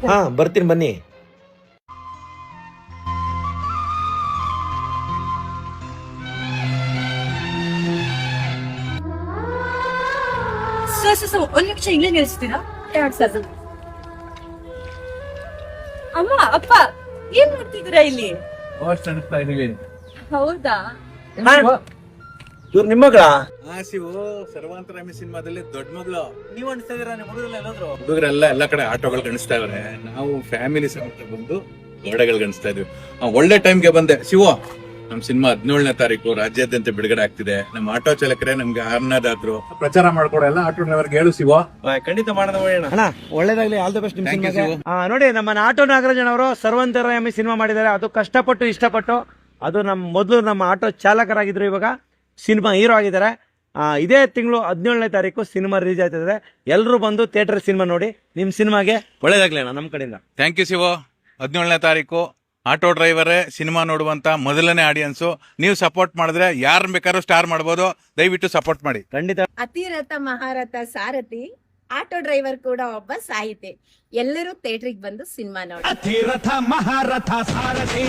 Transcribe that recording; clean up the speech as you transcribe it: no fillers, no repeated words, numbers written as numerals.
ಹಾ ಬರ್ತೀನಿ ಬನ್ನಿ. ಸರ್ ಒಂದ್ ನಿಮಿಷ ಇಲ್ಲೇ ನಿಲ್ಲಿಸ್ತೀರಾ? ಸರ್ ಅಮ್ಮ ಅಪ್ಪ ಏನ್ ಮಾಡ್ತಿದ್ದೀರಾ ಇಲ್ಲಿ? ಹೌದಾ? ಇವ್ರು ನಿಮ್ಮ ಮಗಳ? ಶಿವು ಸರ್ವಾಂತರಾಮಿ ಸಿನಿಮಾದಲ್ಲಿ ದೊಡ್ಡ ಮಗಳು. ನೀವ್ ಅನ್ಸ್ತಾ ಇದೀರಾ ನಿಮ್ ಹುಡುಗರೆಲ್ಲ ಎಲ್ಲಾದ್ರು? ಹುಡುಗರೆಲ್ಲ ಎಲ್ಲ ಕಡೆ ಆಟೋಗಳು ಕಾಣಿಸ್ತಾ ಇದಾರೆ. ನಾವು ಫ್ಯಾಮಿಲಿ ಸಮೇತ ಬಂದು ಗೋಡೆಗಳು ಕಾಣಿಸ್ತಾ ಇದ್ವಿ. ಒಳ್ಳೆ ಟೈಮ್ಗೆ ಬಂದೆ ಶಿವು. ನಮ್ ಸಿನಿಮಾ 17ನೇ ತಾರೀಕು ರಾಜ್ಯಾದ್ಯಂತ ಬಿಡುಗಡೆ ಆಗ್ತಿದೆ. ನಮ್ಮ ಆಟೋ ಚಾಲಕರೇ ನಮ್ಗೆ ಆರ್ನದಾದ್ರು ಪ್ರಚಾರ ಮಾಡ್ಕೊಡ ಎಲ್ಲ ಆಟೋ ಡ್ರೈವರ್ಗೆ ಹೇಳು ಶಿವ. ಖಂಡಿತ ಮಾಡೋಣ ಅಣ್ಣ. ಒಳ್ಳೇದಾಗ್ಲಿ, ಆಲ್ ದ ಬೆಸ್ಟ್ ನಿಮ್ ಸಿನಿಮಾಗೆ. ನೋಡಿ ನಮ್ಮ ಆಟೋ ನಾಗರಾಜನ್ ಅವರು ಸರ್ವಂತರಾಮಿ ಸಿನಿಮಾ ಮಾಡಿದ್ದಾರೆ. ಅದು ಕಷ್ಟಪಟ್ಟು ಇಷ್ಟಪಟ್ಟು ಅದು ಮೊದಲು ನಮ್ಮ ಆಟೋ ಚಾಲಕರಾಗಿದ್ರು, ಇವಾಗ ಸಿನಿಮಾ ಹೀರೋ ಆಗಿದ್ದಾರೆ. ಇದೇ ತಿಂಗಳು 17ನೇ ತಾರೀಕು ಸಿನಿಮಾ ರಿಲೀಸ್ ಆಗ್ತಿದೆ. ಎಲ್ಲರೂ ಬಂದು ಥಿಯೇಟರ್ ಸಿನಿಮಾ ನೋಡಿ. ನಿಮ್ ಸಿನಿಮಾಗೆ ಒಳ್ಳೇದಾಗ್ಲಿ ಅಣ್ಣ ನಮ್ಮ ಕಡೆಯಿಂದ. Thank you Shivu. 17ನೇ ತಾರೀಕು ಆಟೋ ಡ್ರೈವರೇ ಸಿನಿಮಾ ನೋಡುವಂತ ಮೊದಲನೇ ಆಡಿಯನ್ಸು. ನೀವು ಸಪೋರ್ಟ್ ಮಾಡಿದ್ರೆ ಯಾರನ್ನ ಬೇಕಾದ್ರೂ ಸ್ಟಾರ್ ಮಾಡ್ಬೋದು. ದಯವಿಟ್ಟು ಸಪೋರ್ಟ್ ಮಾಡಿ. ಖಂಡಿತ. ಅತಿರಥ ಮಹಾರಥ ಸಾರಥಿ, ಆಟೋ ಡ್ರೈವರ್ ಕೂಡ ಒಬ್ಬ ಸಾಹಿತಿ. ಎಲ್ಲರೂ ಥಿಯೇಟರ್ಗೆ ಬಂದು ಸಿನಿಮಾ ನೋಡಿ. ಅತಿರಥ ಮಹಾರಥ ಸಾರಥಿ.